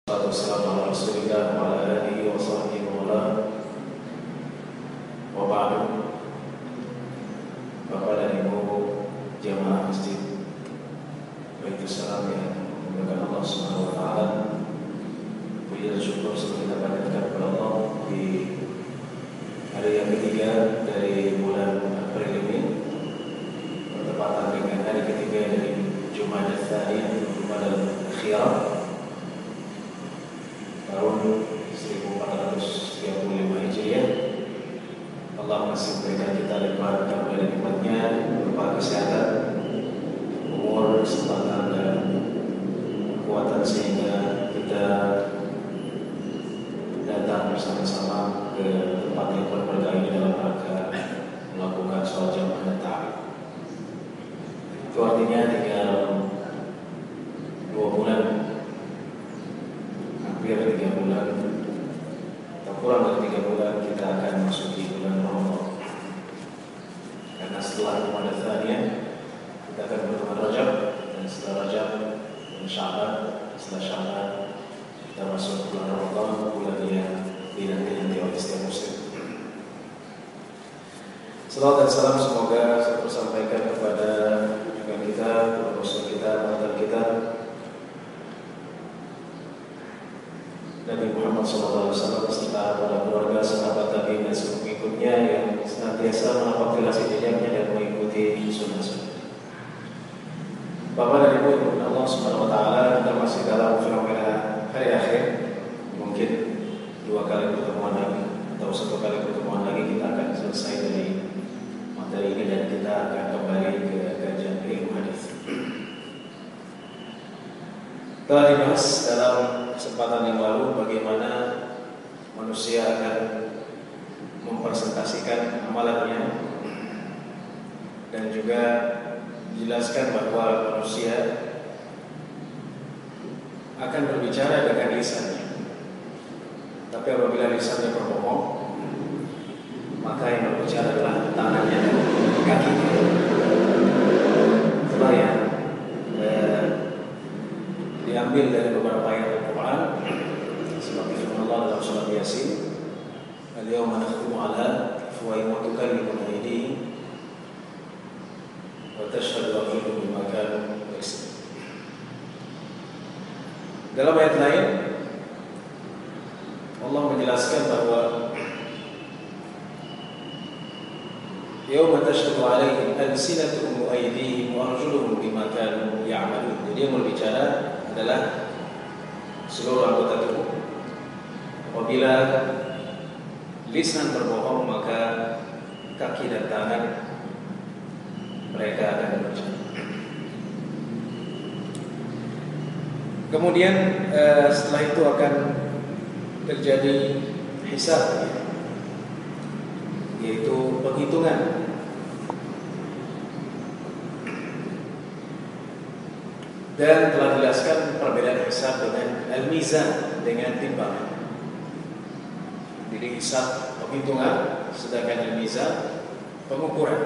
Wassalamu ala rasulillah wa ala alihi wa sahbihi wa ala wa ba'du. Bapak dan Ibu jamaah masjid Waalaikumsalam yang dimuliakan Allah Subhanahu wa taala. Puji dan syukur selalu kita panjatkan kepada Allah di hari yang ketiga dari bulan April ini, bertepatan dengan hari ketiga dari Jumadil Tsaniyah, Jumadil Akhirah tahun 1435 Hijriah. Allah masih memberikan kita limpahan karunia dan nikmatnya berupa kesehatan, umur, kesempatan dan kekuatan sehingga kita datang bersama-sama ke tempat yang berberkah ini dalam rangka melakukan sholat jamaah dan ta'lim. Itu artinya tinggal 2 bulan, hampir 3 bulan atau kurang dari 3 bulan kita akan masuki bulan Ramadan. Karena setelah Jumadil Tsaniyah kita akan bertemu Rajab, dan setelah Rajab Sya'ban, setelah Sya'ban kita masuk bulan Ramadan, bulan yang dinanti oleh setiap muslim. Salawat dan salam semoga tersampaikan kepada junjungan kita, Rasul kita, mantan kita, Nabi Muhammad SAW, beserta para keluarga, sahabat, tabi'in dan seluruh pengikutnya yang senantiasa menapaki jejaknya dan mengikuti sunnah-sunnah. Bapak dan Ibu yang dimuliakan Allah Subhanahu wa taala, kita masih dalam fenomena hari akhir. Mungkin 2 kali pertemuan lagi atau 1 kali pertemuan lagi kita akan selesai dari materi ini dan kita akan kembali ke kajian ilmu hadis. Telah dibahas dalam kesempatan yang lalu bagaimana manusia akan mempresentasikan amalannya, dan juga dijelaskan bahwa manusia akan berbicara dengan lisannya. Tapi apabila lisannya berbohong, maka yang berbicara adalah tangannya dan kakinya. Itulah yang diambil dari beberapa ayat Al-Quran, seperti firman Allah dalam surat Yasin, "Al-yawma nakhtimu ala afwahihim wa tukallimuna aydihim wa tashhadu arjuluhum bima kanu yaksibun." Dalam ayat lain Allah menjelaskan bahwa yauma tashhadu alaihim alsinatuhum wa aydihim wa arjuluhum bima kanu ya'malun. Jadi yang berbicara adalah seluruh anggota tubuh. Apabila lisan berbohong, maka kaki dan tangan mereka akan berbicara. Kemudian setelah itu akan terjadi hisab, yaitu penghitungan. Dan telah dijelaskan perbedaan hisab dengan al-mizan, dengan timbangan. Jadi hisab penghitungan, sedangkan al-mizan pengukuran.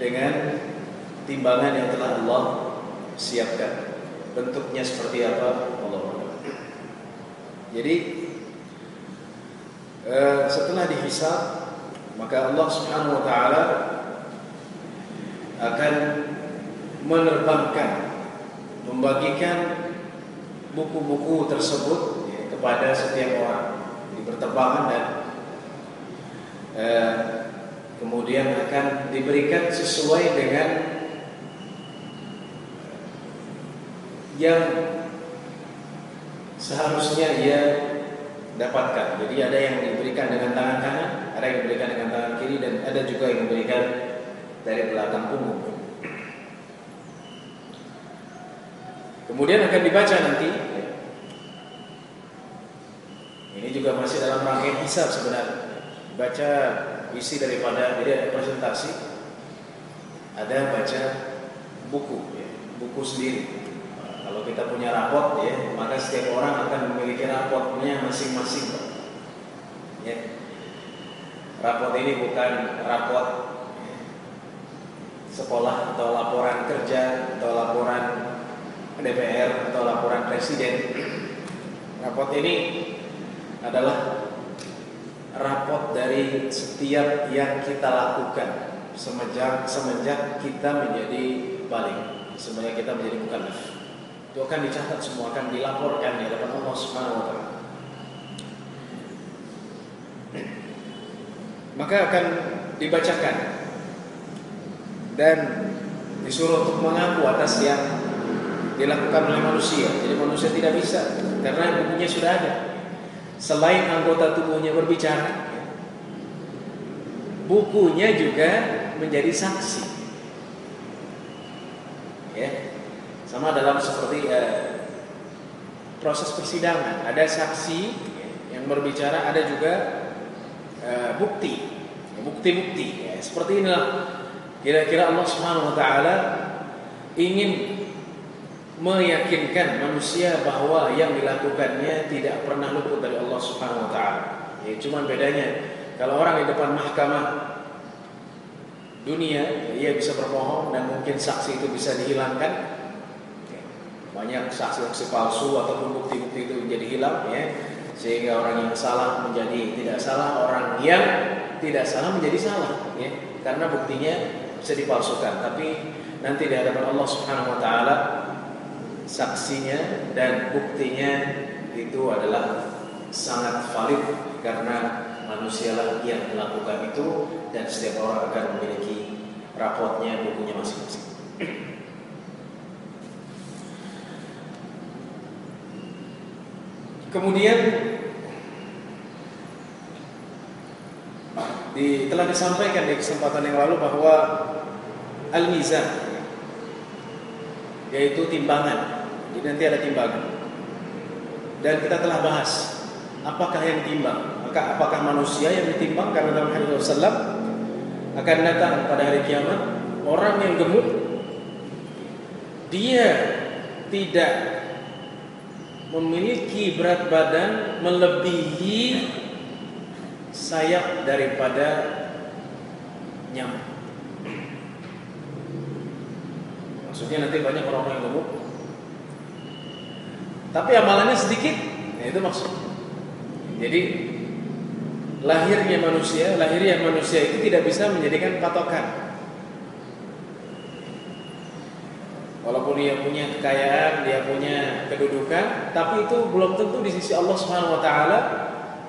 Dengan timbangan yang telah Allah siapkan. Bentuknya seperti apa, Allah tahu. Jadi setelah dihisab, maka Allah Subhanahu wa taala akan menerbangkan, membagikan buku-buku tersebut kepada setiap orang di pertebangan, dan kemudian akan diberikan sesuai dengan yang seharusnya ia dapatkan. Jadi ada yang diberikan dengan tangan kanan, ada yang diberikan dengan tangan kiri, dan ada juga yang diberikan dari belakang punggung. Kemudian akan dibaca nanti. Ini juga masih dalam rangkaian hisab sebenarnya. Baca isi daripada, jadi ada presentasi, ada baca buku, buku sendiri. Kalau kita punya rapot, maka setiap orang akan memiliki rapotnya masing-masing. Rapot ini bukan rapot sekolah atau laporan kerja atau laporan DPR atau laporan presiden. Rapot ini adalah rapot dari setiap yang kita lakukan semenjak kita menjadi balik, semenjak kita menjadi mukallaf. Itu akan dicatat semua, akan dilaporkan di hadapan Allah Subhanahu wa taala. Maka akan dibacakan dan disuruh untuk mengaku atas yang dilakukan oleh manusia. Jadi manusia tidak bisa, karena bukunya sudah ada. Selain anggota tubuhnya berbicara, bukunya juga menjadi saksi. Ya, sama dalam seperti proses persidangan, ada saksi yang berbicara, ada juga bukti-bukti. Ya, seperti inilah kira-kira Allah Subhanahu wa taala ingin meyakinkan manusia bahwa yang dilakukannya tidak pernah luput dari Allah Subhanahu wa taala. Ya, cuman bedanya kalau orang di depan mahkamah dunia, ia bisa berbohong dan mungkin saksi itu bisa dihilangkan. Banyak saksi-saksi palsu ataupun bukti-bukti itu menjadi hilang, ya, sehingga orang yang salah menjadi tidak salah, orang yang tidak salah menjadi salah, ya, karena buktinya bisa dipalsukan. Tapi nanti di hadapan Allah Subhanahu wa taala saksinya dan buktinya itu adalah sangat valid, karena manusialah yang melakukan itu, dan setiap orang akan memiliki rapotnya, bukunya masing-masing. Kemudian telah disampaikan di kesempatan yang lalu bahwa al-mizan, yaitu timbangan. Jadi nanti ada timbangan. Dan kita telah bahas apakah yang ditimbang, apakah manusia yang ditimbang, karena dalam hadis Rasulullah akan datang pada hari kiamat orang yang gemuk, dia tidak memiliki berat badan melebihi sayap daripada nyamuk. Maksudnya nanti banyak orang yang gemuk, tapi amalannya sedikit, ya itu maksud. Jadi lahiriah manusia itu tidak bisa menjadikan patokan. Walaupun dia punya kekayaan, dia punya kedudukan, tapi itu belum tentu di sisi Allah Subhanahu wa taala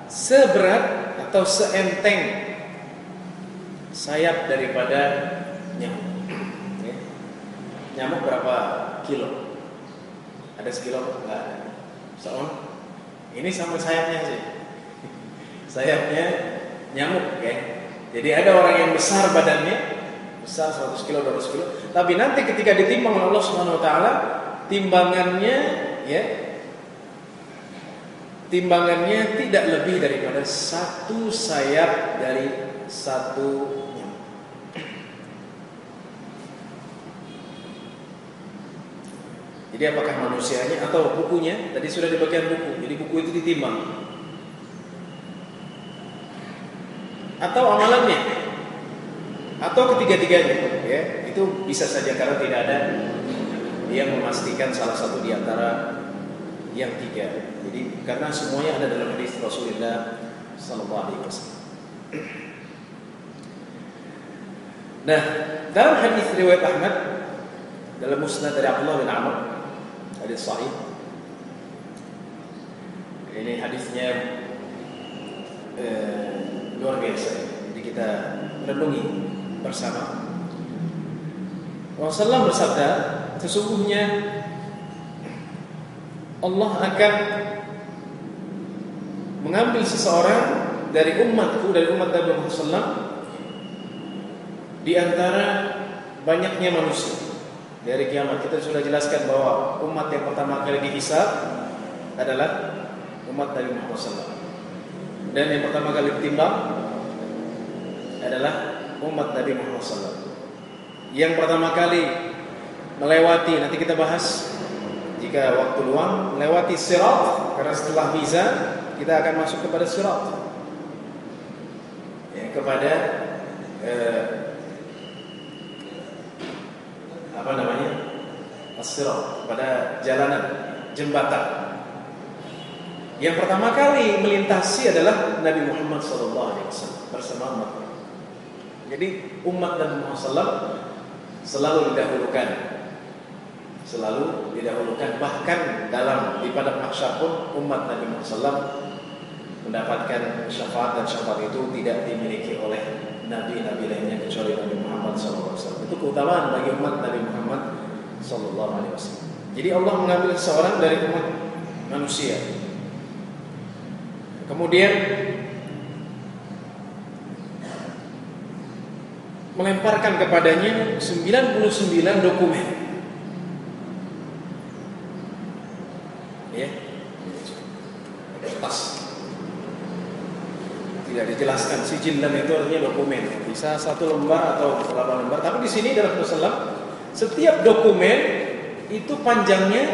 seberat atau seenteng sayap daripada nyamuk. Ya. Nyamuk berapa kilo? Ada sekilo? Enggak ada. Soalnya ini sama sayapnya sih. Sayapnya nyamuk, ya. Jadi ada orang yang besar badannya, besar 100 kilo, 200 kilo, tapi nanti ketika ditimbang oleh Allah Subhanahu wa taala, timbangannya tidak lebih daripada satu sayap dari satu nyamuk. Jadi apakah manusianya atau bukunya? Tadi sudah di bagian buku. Jadi buku itu ditimbang. Atau amalannya, atau ketiga-tiganya, ya, itu bisa saja, karena tidak ada yang memastikan salah satu di antara yang tiga. Jadi karena semuanya ada dalam hadis Rasulullah sallallahu alaihi wasallam. Nah, dalam hadis riwayat Ahmad dalam Musnad dari Abdullah bin Amr, hadis sahih. Ini hadisnya luar biasa. Jadi kita renungi bersama. Rasulullah bersabda, sesungguhnya Allah akan mengambil seseorang dari umatku, dari umat Nabi Muhammad SAW, di antara banyaknya manusia. Dari kiamat kita sudah jelaskan bahwa umat yang pertama kali dihisab adalah umat Nabi Muhammad SAW, dan yang pertama kali ditimbang adalah umat Nabi Muhammad SAW. Yang pertama kali melewati, nanti kita bahas jika waktu luang, melewati sirat, karena setelah mizan kita akan masuk kepada sirat, ya, kepada as-sirat, pada jalanan, jembatan. Yang pertama kali melintasi adalah Nabi Muhammad SAW bersama umat. Jadi umat Nabi Muhammad SAW selalu didahulukan, bahkan di padang mahsyar pun umat Nabi Muhammad SAW mendapatkan syafaat, dan syafaat itu tidak dimiliki oleh nabi-nabi lainnya kecuali Nabi Muhammad SAW. Itu keutamaan bagi umat Nabi Muhammad SAW. Jadi Allah mengambil seorang dari umat manusia, kemudian melemparkan kepadanya 99 dokumen. Ya, kertas. Tidak dijelaskan, sijillan itu artinya dokumen. Bisa 1 lembar atau berapa lembar. Tapi di sini dalam Rasulullah, setiap dokumen itu panjangnya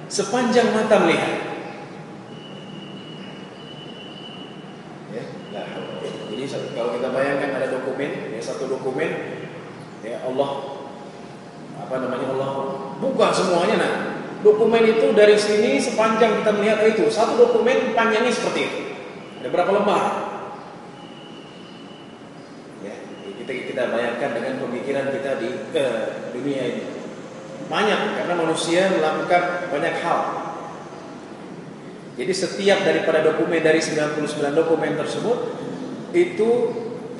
sepanjang mata melihat. Ya, jadi kalau kita bayangkan ada dokumen, ya 1 dokumen, ya Allah Allah buka semuanya. Nah, dokumen itu dari sini sepanjang kita melihat itu. 1 dokumen panjangnya seperti itu. Ada berapa lembar? Kita bayangkan dengan pemikiran kita di dunia ini. Banyak, karena manusia melakukan banyak hal. Jadi setiap daripada dokumen dari 99 dokumen tersebut itu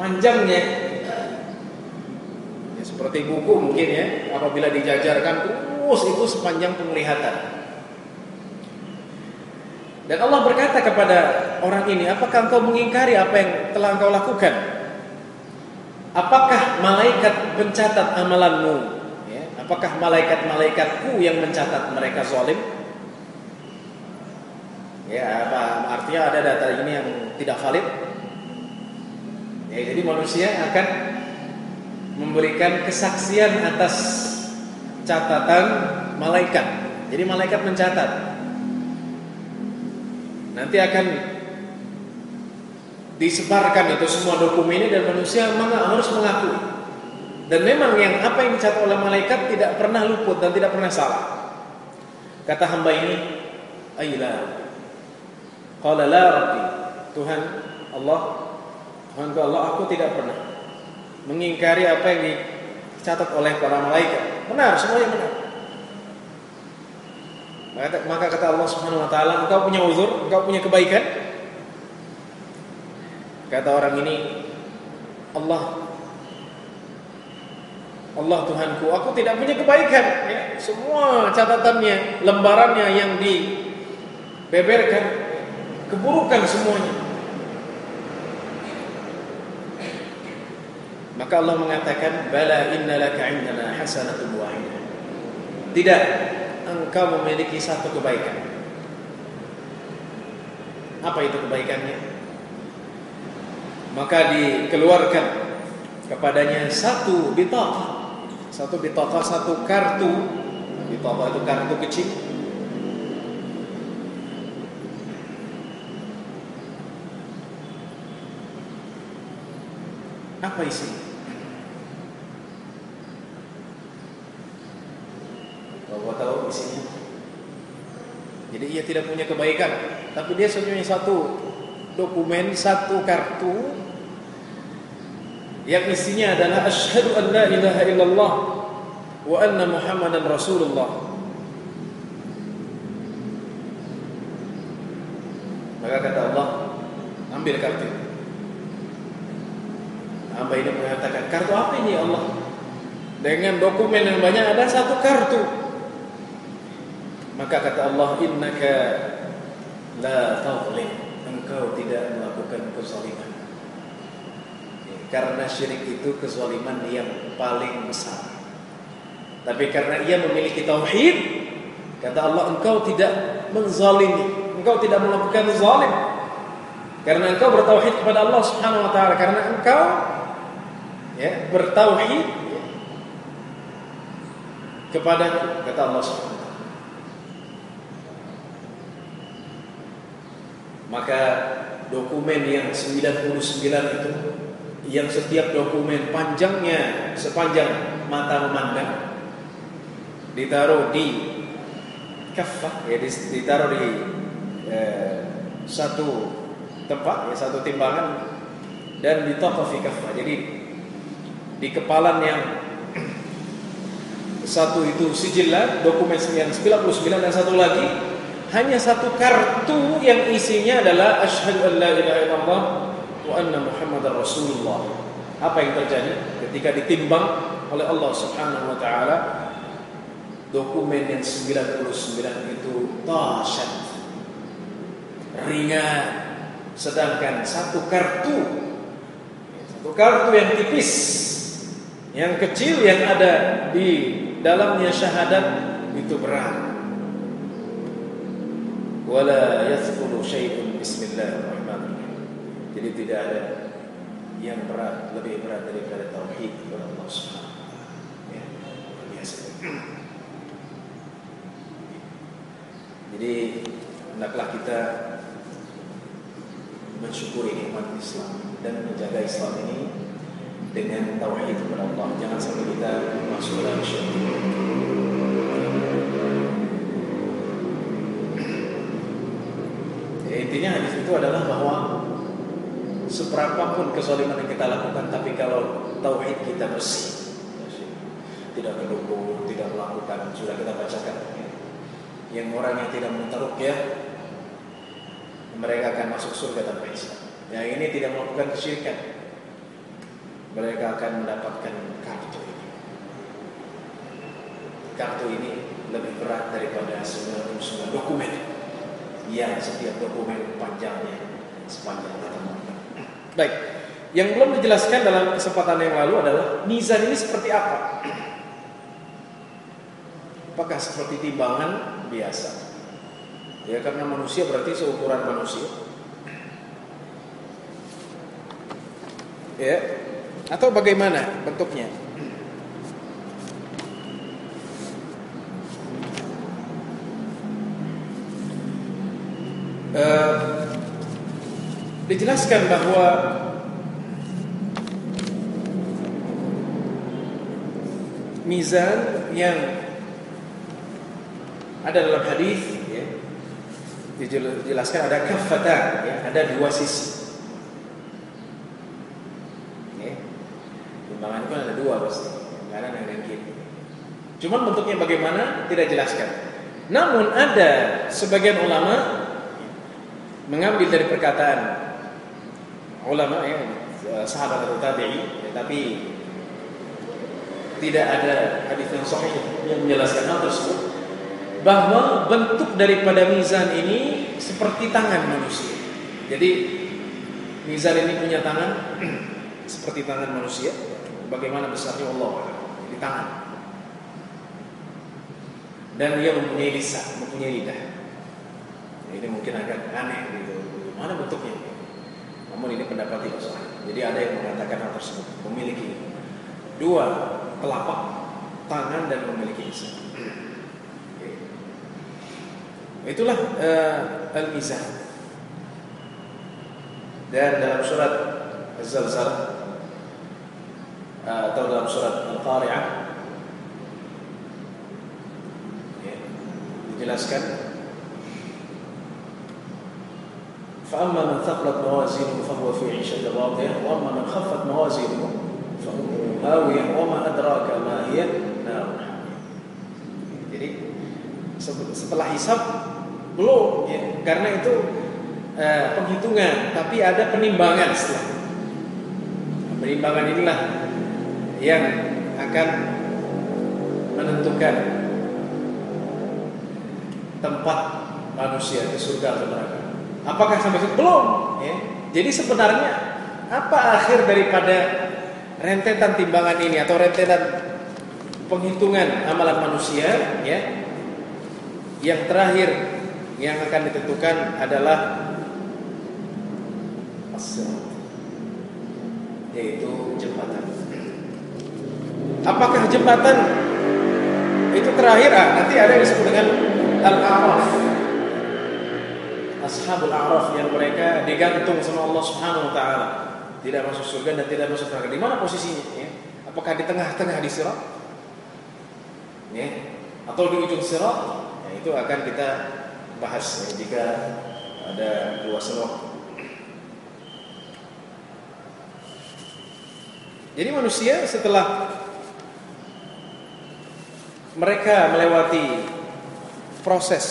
panjangnya ya, seperti buku mungkin ya, apabila dijajarkan terus itu sepanjang penglihatan. Dan Allah berkata kepada orang ini, apakah engkau mengingkari apa yang telah engkau lakukan? Apakah malaikat mencatat amalanmu? Ya, apakah malaikat-malaikatku yang mencatat mereka zalim? Ya, artinya ada data ini yang tidak valid? Ya, jadi manusia akan memberikan kesaksian atas catatan malaikat. Jadi malaikat mencatat. Nanti akan disebarkan itu semua dokumen ini, dan manusia harus mengakui. Dan memang apa yang dicatat oleh malaikat tidak pernah luput dan tidak pernah salah. Kata hamba ini, "Aila." Qala la rabbi. Tuhanku Allah, aku tidak pernah mengingkari apa yang dicatat oleh para malaikat. Benar, semuanya benar. Maka kata Allah Subhanahu wa taala, engkau punya uzur, engkau punya kebaikan? Kata orang ini, Allah Tuhanku, aku tidak punya kebaikan. Ya, semua catatannya, lembarannya yang dibeberkan, keburukan semuanya. Maka Allah mengatakan, bala inna laka indana hasanatun wahidah. Tidak, engkau memiliki 1 kebaikan. Apa itu kebaikannya? Maka dikeluarkan kepadanya 1 bitaqah. 1 bitaqah, 1 kartu. Bitaqah itu kartu kecil. Apa isinya? Kau tahu isinya? Jadi ia tidak punya kebaikan, tapi dia punya 1 dokumen, 1 kartu yang isinya adalah asyhadu an la ilaha illallah wa anna Muhammadan Rasulullah. Maka kata Allah, ambil kartu. Hamba ini mengatakan, kartu apa ini ya Allah? Dengan dokumen yang banyak ada 1 kartu. Maka kata Allah, innaka la tadlim. Engkau tidak melakukan kezaliman. Karena syirik itu kezaliman yang paling besar. Tapi karena ia memiliki tauhid, kata Allah, engkau tidak menzalimi, engkau tidak melakukan zalim. Karena engkau bertauhid kepada Allah Subhanahu wa taala, karena engkau bertauhid kepada, kata Allah Subhanahu wa taala. Maka dokumen yang 99 itu, yang setiap dokumen panjangnya sepanjang mata memandang, ditaruh di kaffah, ya ditaruh di satu tempat, ya satu timbangan, dan ditaqaf fi kaffah. Jadi di kepalan yang satu itu sijillah, dokumen yang 99, dan satu lagi hanya satu kartu yang isinya adalah asyhadu an la ilaha illallah wa anna muhammadar rasulullah. Apa yang terjadi ketika ditimbang oleh Allah Subhanahu wa taala? Dokumen yang 99 itu tasyat, ringan, sedangkan satu kartu yang tipis, yang kecil, yang ada di dalamnya syahadat itu berat. Wala yathqulu syai'un bismillahirrahmanirrahim. Jadi tidak ada yang berat, lebih berat daripada tauhid kepada Allah Subhanahu wa taala. Ya, biasa. Jadi hendaklah kita mensyukuri nikmat Islam dan menjaga Islam ini dengan tauhid kepada Allah. Jangan sampai kita masuk dalam syirik. Intinya hadis itu adalah bahwa seberapapun kezaliman yang kita lakukan, tapi kalau tauhid kita bersih, tidak mendukung, tidak melakukan, sudah kita bacakan. Yang orang yang tidak meminta ruqyah, mereka akan masuk surga tanpa hisab. Yang ini tidak melakukan kesyirikan, mereka akan mendapatkan kartu ini. Kartu ini lebih berat daripada semua dokumen, yang setiap dokumen panjangnya sepanjang kata. Baik, yang belum dijelaskan dalam kesempatan yang lalu adalah mizan ini seperti apa? Apakah seperti timbangan biasa? Ya, karena manusia berarti seukuran manusia. Ya, atau bagaimana bentuknya? Dijelaskan bahwa mizan yang ada dalam hadis, ya, dijelaskan ada kaffatan, ya, ada dua sisi. Ya, timbangan itu ada dua pasti, yang kanan dan yang kiri. Cuman bentuknya bagaimana tidak jelaskan. Namun ada sebagian ulama mengambil dari perkataan ulama, ya, sahabat atau tabi'i, ya, tapi tidak ada hadis yang sahih yang menjelaskan hal tersebut, bahwa bentuk daripada mizan ini seperti tangan manusia. Jadi mizan ini punya tangan seperti tangan manusia. Bagaimana besarnya Allah, jadi tangan. Dan dia mempunyai lisan, mempunyai lidah. Ini mungkin agak aneh gitu. Mana bentuknya? Namun ini pendapat tidak sahih. Jadi ada yang mengatakan hal tersebut, memiliki dua telapak tangan dan memiliki lisan. Itulah al-mizan. Dan dalam surat Az-Zalzalah atau dalam surat Al-Qari'ah, ya, dijelaskan, فأما من ثقلت موازينه فهو في عيشة راضية وأما من خفت موازينه فأمه هاوية وما أدراك ما هي نار حامية. Jadi setelah hisab belum, ya, karena itu penghitungan, tapi ada penimbangan setelah. Penimbangan inilah yang akan menentukan tempat manusia di surga atau neraka. Apakah sampai situ? Belum, ya. Jadi sebenarnya apa akhir daripada rentetan timbangan ini atau rentetan penghitungan amalan manusia, ya? Yang terakhir yang akan ditentukan adalah as-sirat, yaitu jembatan. Apakah jembatan itu terakhir? Nanti ada yang disebut dengan al-a'raf. Ashabul A'raf, yang mereka digantung sama Allah Subhanahu wa taala, tidak masuk surga dan tidak masuk neraka. Di mana posisinya, ya? Apakah di tengah-tengah di sirat? Ya. atau di ujung sirat, ya itu akan kita bahas ya, jika ada luasan waktu. Jadi manusia setelah mereka melewati proses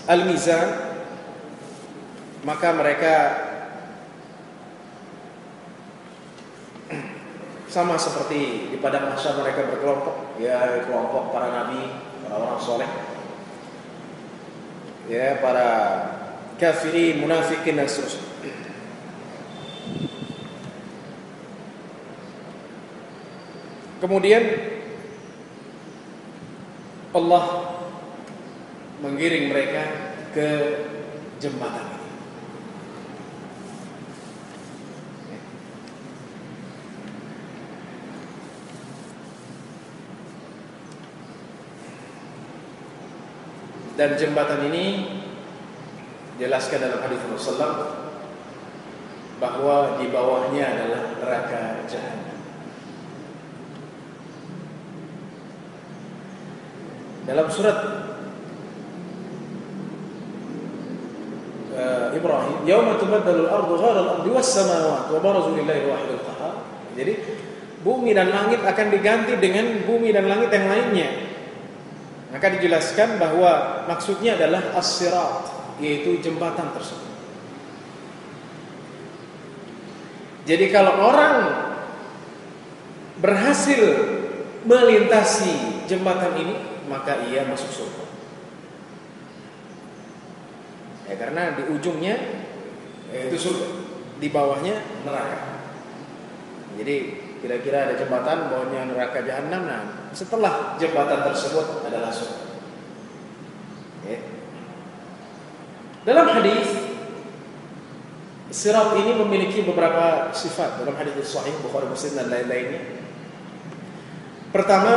al-mizan, maka mereka sama seperti di padang mahsyar mereka berkelompok, ya kelompok para nabi, para orang soleh, ya para kafirin, munafikin dan seterusnya. Kemudian Allah menggiring mereka ke jembatan ini. Dan jembatan ini jelaskan dalam hadis Rasulullah bahwa di bawahnya adalah neraka Jahannam. Dalam surat Ibrahim, "Yauma tubaddalu al-ardu ghayra al-ardi was-samawati wa barazu lillahi al-wahidil qahhar." Jadi bumi dan langit akan diganti dengan bumi dan langit yang lainnya. Maka dijelaskan bahwa maksudnya adalah as-sirat, yaitu jembatan tersebut. Jadi kalau orang berhasil melintasi jembatan ini, maka ia masuk surga. Ya, karena di ujungnya itu surga, di bawahnya neraka. Jadi kira-kira ada jembatan, bawahnya neraka Jahannam. Nah, setelah jembatan tersebut adalah surga. Ya. Dalam hadis, sirat ini memiliki beberapa sifat. Dalam hadis sahih Bukhari, Muslim dan lain-lainnya. Pertama,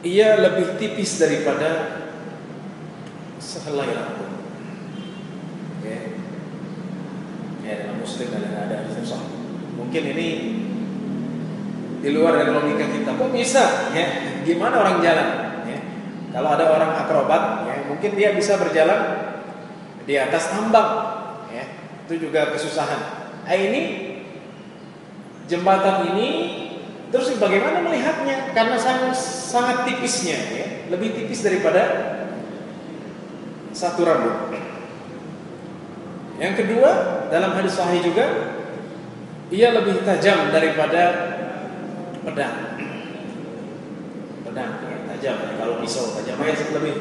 ia lebih tipis daripada sehelai rambut. Ya, dalam Muslim dan ada hadis sahih. Mungkin ini di luar dari logika kita. Kok bisa? Ya, gimana orang jalan? Ya. Kalau ada orang akrobat, ya, mungkin dia bisa berjalan di atas tambang. Ya, itu juga kesusahan. Ini jembatan ini, terus bagaimana melihatnya? Karena sangat tipisnya, ya, lebih tipis daripada satu rambut. Yang kedua, dalam hadis sahih juga, ia lebih tajam daripada pedang. Pedang, ya, tajam. Ya, kalau pisau tajam, lebih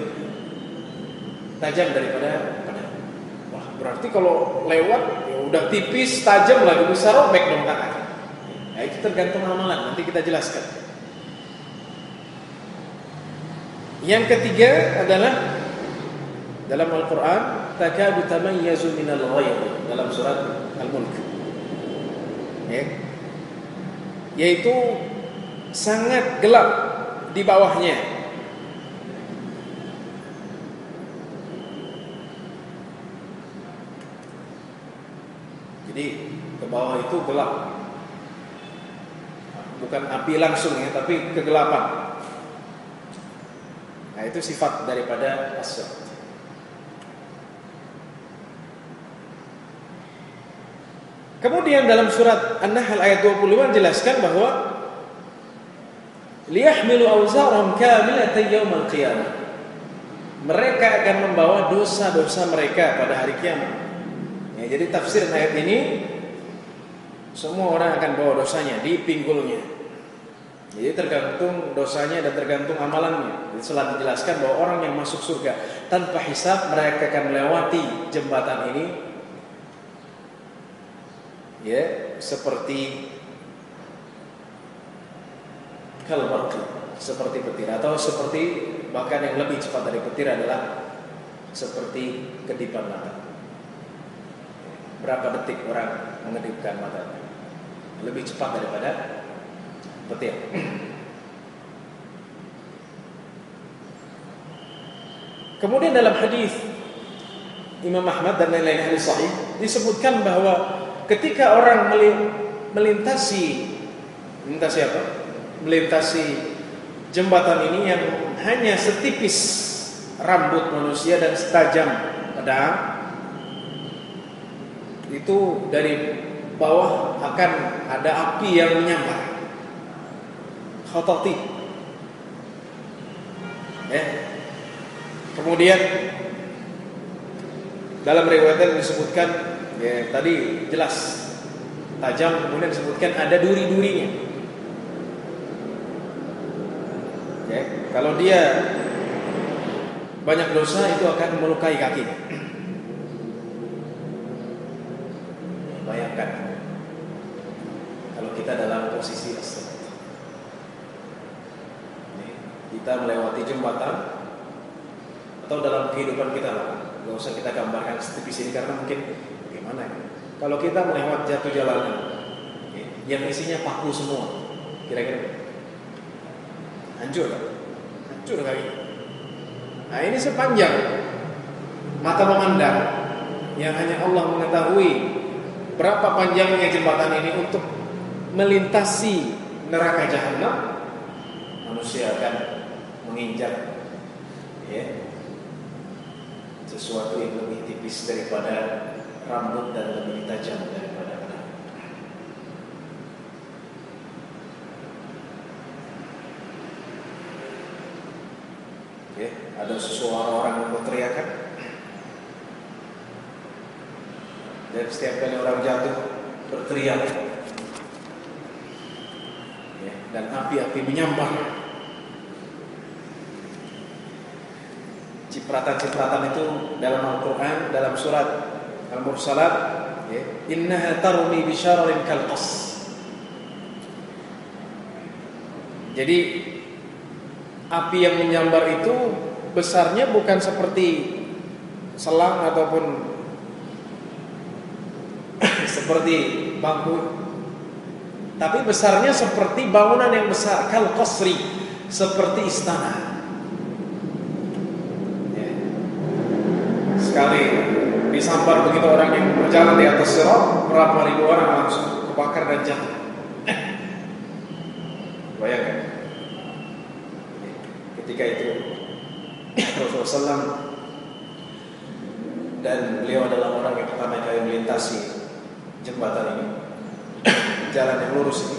tajam daripada pedang. Wah, berarti kalau lewat, ya udah tipis, tajam lagi, bisa robek dong tangannya. Nah, itu tergantung amalan, nanti kita jelaskan. Yang ketiga adalah dalam Al-Quran, takadu tamayyazu minal ghayr, dalam surat Al-Mulk, ya, yaitu sangat gelap di bawahnya. Jadi ke bawah itu gelap, bukan api langsung ya, tapi kegelapan. Nah, itu sifat daripada as-sirat. Kemudian dalam surat An-Nahl ayat 25 jelaskan bahwa liyahmilu awzarahum kamilatan yaumal qiyamah. Mereka akan membawa dosa-dosa mereka pada hari kiamat. Ya, jadi tafsir ayat ini, semua orang akan bawa dosanya di pinggulnya. Jadi tergantung dosanya dan tergantung amalannya. Jadi setelah dijelaskan bahwa orang yang masuk surga tanpa hisab, mereka akan melewati jembatan ini, ya, seperti kalbarqi, seperti petir, atau seperti bahkan yang lebih cepat dari petir adalah seperti kedipan mata. Berapa detik orang mengedipkan matanya? Lebih cepat daripada petir. Kemudian dalam hadis Imam Ahmad dan lain-lain hadis sahih disebutkan bahwa ketika orang melintasi apa? Melintasi jembatan ini yang hanya setipis rambut manusia dan setajam pedang, itu dari bawah akan ada api yang menyambar. Khatati. Kemudian dalam riwayat disebutkan, ya tadi jelas tajam, kemudian disebutkan ada duri-durinya. Ya, kalau dia banyak dosa itu akan melukai kakinya. Bayangkan kalau kita dalam posisi as-salat, kita melewati jembatan atau dalam kehidupan kita lah, nggak usah kita gambarkan setipis ini karena mungkin bagaimana ya? Kalau kita melewati jatuh jalanan yang isinya paku semua, kira-kira hancur kan? Hancur kaki. Nah ini sepanjang mata memandang yang hanya Allah mengetahui berapa panjangnya jembatan ini untuk melintasi neraka jahanam, manusia akan menginjak sesuatu yang lebih tipis daripada rambut dan lebih tajam daripada pedang. Ada sesuatu orang yang berteriakan, dan setiap kali orang jatuh berteriak, dan api-api menyambar. Cipratan-cipratan itu dalam Al-Quran, dalam surat Al-Mursalat, innaha tarmi bisyararin kalqas. Jadi api yang menyambar itu besarnya bukan seperti selang ataupun seperti bangku, tapi besarnya seperti bangunan yang besar, kal qasri, seperti istana. Sekali disambar begitu orang yang berjalan di atas sirat, berapa ribu orang langsung kebakar dan jatuh. Bayangkan ketika itu Rasulullah SAW, dan beliau adalah orang yang pertama kali melintasi jembatan ini, jalan yang lurus ini,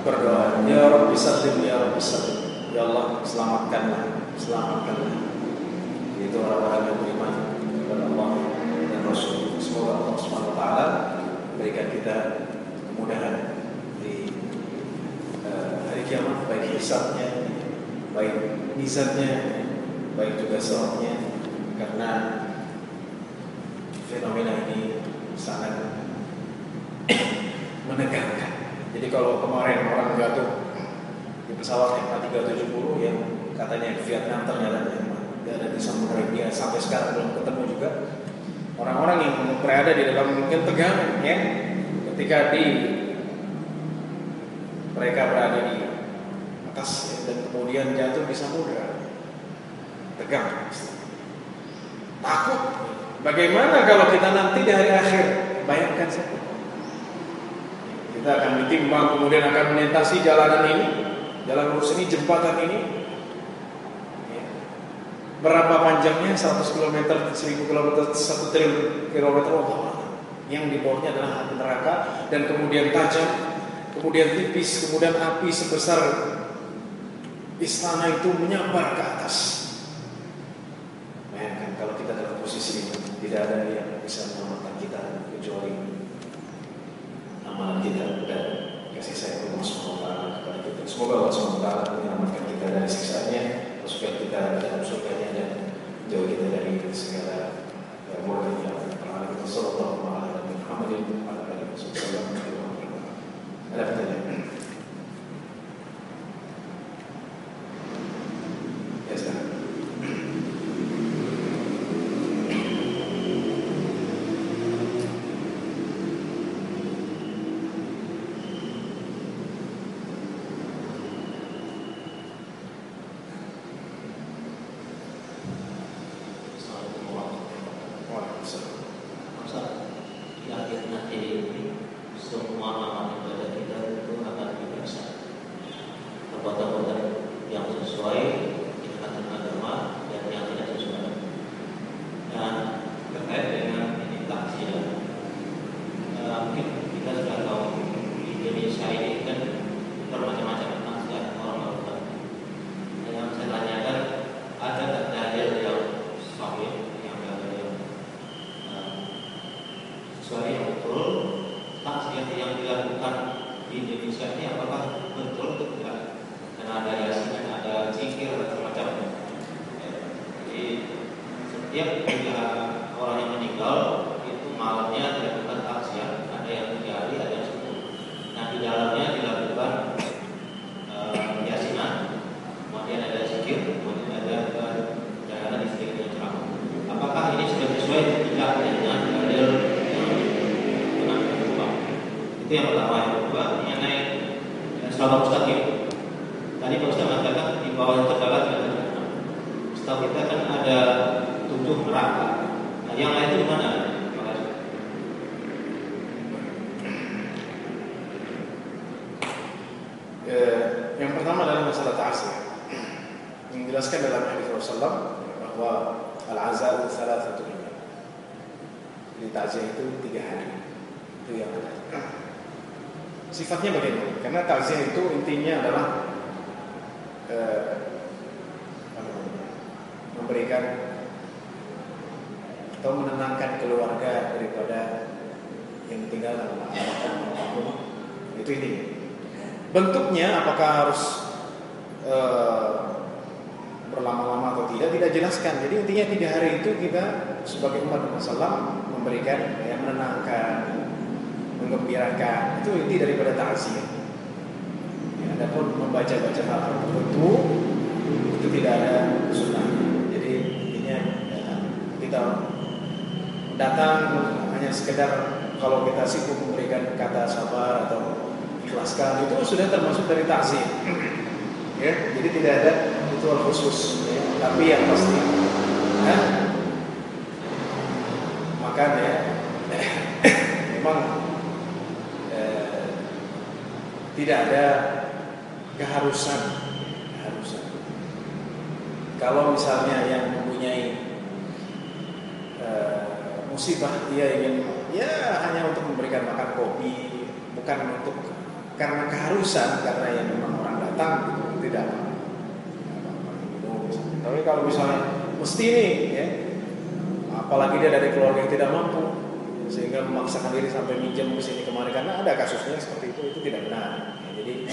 berdoa, ya Rabbi sallim, ya Rabbi sallim, ya Allah selamatkanlah, selamatkanlah. Itu orang-orang yang beriman kepada Allah dan Rasul. Semoga Allah Subhanahu wa taala berikan kita kemudahan di hari kiamat, baik hisabnya, baik mizannya, baik juga siratnya, karena fenomena ini sangat menegangkan. Jadi kalau kemarin orang jatuh di pesawat MH370 yang katanya di Vietnam, ternyata ada di Samudra Hindia, sampai sekarang belum ketemu juga. Orang-orang yang berada di dalam mungkin tegang, ya, ketika mereka berada di atas, ya, dan kemudian jatuh di samudra, tegang, takut. Bagaimana kalau kita nanti di hari akhir? Bayangkan saja, kita akan ditimbang, kemudian akan melintasi jalanan ini, jalan lurus ini, jembatan ini. Berapa panjangnya? 100 km, 1000 km, 1 triliun kilometer, yang di bawahnya adalah api neraka, dan kemudian tajam, kemudian tipis, kemudian api sebesar istana itu menyambar ke atas. Bayangkan kalau kita dalam posisi ini, tidak ada yang bisa menyelamatkan kita kecuali amalan kita dan kasih sayang Allah SWT kepada kita. Semoga Allah SWT menyelamatkan kita dari siksaannya, supaya kita dalam surganya dan jauh kita dari segala murkanya. Sallallahu alaihi wasallam. Ada pertanyaan? Ya, silakan. Semua amal ibadah kita itu akan diperiksa. Perbuatan-perbuatan yang setiap orang yang meninggal itu malamnya dilakukan takziah, ada yang 3 hari, ada yang 10. Nah di dalamnya dilakukan yasinan, kemudian ada zikir, kemudian ada jangan disertai dengan ceramah. Apakah ini sudah sesuai tidak dengan dalil penampilan Tuhan? Itu yang pertama. Yang kedua mengenai salat mustaqim. Tadi Pak Ustaz mengatakan di bawah yang terdapat setahu kita kan ada 7 neraka. Nah, yang lain itu di mana? Yang pertama adalah masalah ta'ziyah. Menjelaskan dalam hadis Rasulullah bahwa al-azaa thalathatu ayyam. Jadi ta'ziyah itu 3 hari. Itu yang ada. Sifatnya bagaimana? Karena ta'ziyah itu intinya adalah memberikan atau menenangkan keluarga daripada yang tinggal dalam rumah. Itu intinya. Bentuknya apakah harus berlama-lama atau tidak jelaskan. Jadi intinya 3 hari itu kita sebagai umat Islam memberikan yang menenangkan, menggembirakan. Itu inti daripada ta'ziyah. Adapun membaca-baca hal tertentu itu tidak ada sunnah. Jadi intinya kita datang hanya sekedar kalau kita sibuk memberikan kata sabar atau ikhlaskan itu sudah termasuk dari ta'ziyah. Ya, jadi tidak ada ritual khusus. Ya. Tapi yang pasti makan ya memang tidak ada keharusan. Kalau misalnya yang mempunyai musibah dia ingin hanya untuk memberikan makan kopi, bukan untuk karena keharusan, karena yang memang orang datang itu tidak apa-apa. Tapi kalau misalnya mesti nih ya, apalagi dia dari keluarga yang tidak mampu sehingga memaksakan diri sampai minjem ke sini kemari, karena ada kasusnya seperti itu tidak benar. Jadi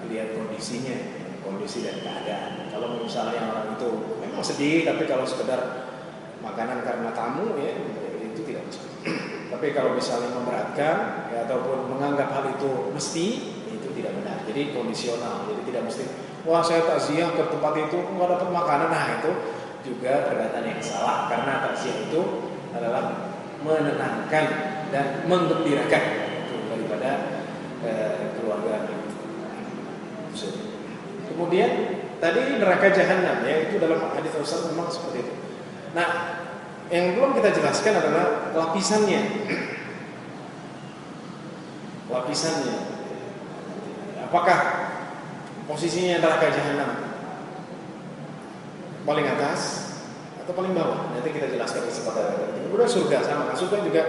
lihat kondisinya, kondisi dan keadaan. Kalau misalnya orang itu memang sedih, tapi kalau sekedar makanan karena tamu ya itu tidak bisa. Tapi kalau misalnya memberatkan ya, ataupun menganggap hal itu mesti, itu tidak benar. Jadi kondisional, jadi tidak mesti. Wah saya takziah ke tempat itu nggak dapat makanan, nah itu juga perkataan yang salah. Karena takziah itu adalah menenangkan dan menggembirakan itu daripada keluarga. Kemudian tadi neraka jahanam ya, itu dalam hadis Rasul memang seperti itu. Nah, yang belum kita jelaskan adalah lapisannya. Lapisannya. Apakah posisinya neraka jahanam paling atas atau paling bawah? Nanti kita jelaskan kesempatan. Kemudian surga sama. Surga juga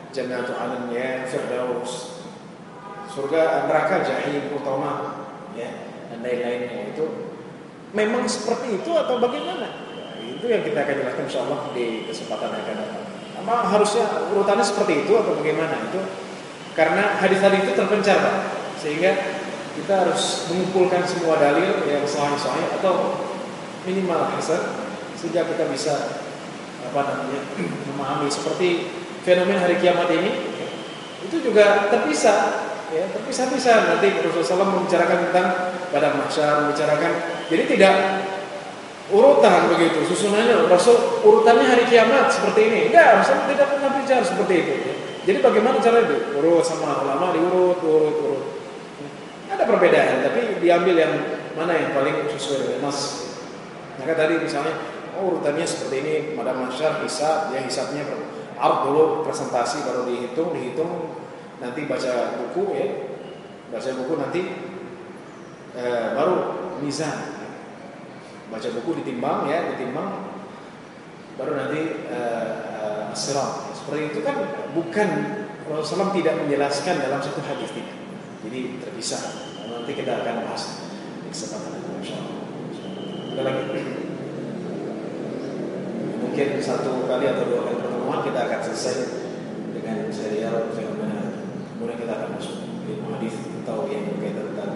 Jannatul Adn ya, Firdaus. Surga, neraka jahim utama ya, dan lain-lainnya itu memang seperti itu atau bagaimana? Itu yang kita akan jelaskan insyaallah di kesempatan yang akan datang. Apa harusnya urutannya seperti itu atau bagaimana? Itu karena hadis-hadis itu terpencar Pak. Sehingga kita harus mengumpulkan semua dalil yang sahih atau minimal hasan sehingga kita bisa memahami seperti fenomena hari kiamat ini. Itu juga terpisah nanti Rasulullah SAW membicarakan tentang pada mahsyar, membicarakan. Jadi tidak urutan begitu susunannya. Rasul urutannya hari kiamat seperti ini. Enggak, Rasul tidak pernah bicara seperti itu. Jadi bagaimana cara itu? Urut sama ulama diurut. Ada perbedaan, tapi diambil yang mana yang paling sesuai dengan nas. Maka tadi misalnya urutannya seperti ini, pada mahsyar hisab, ya hisabnya ard dulu presentasi baru dihitung nanti baca buku ya. Baca buku nanti baru mizan. Baca buku ditimbang baru nanti sirat. Seperti itu kan bukan Rasulullah tidak menjelaskan dalam satu hadis tidak. Jadi terpisah. Nanti kita akan bahas di kesempatan insyaallah. Ada lagi? Mungkin 1 kali atau 2 kali pertemuan kita akan selesai dengan serial fenomena. Kemudian kita akan masuk ke hadis atau yang berkaitan tentang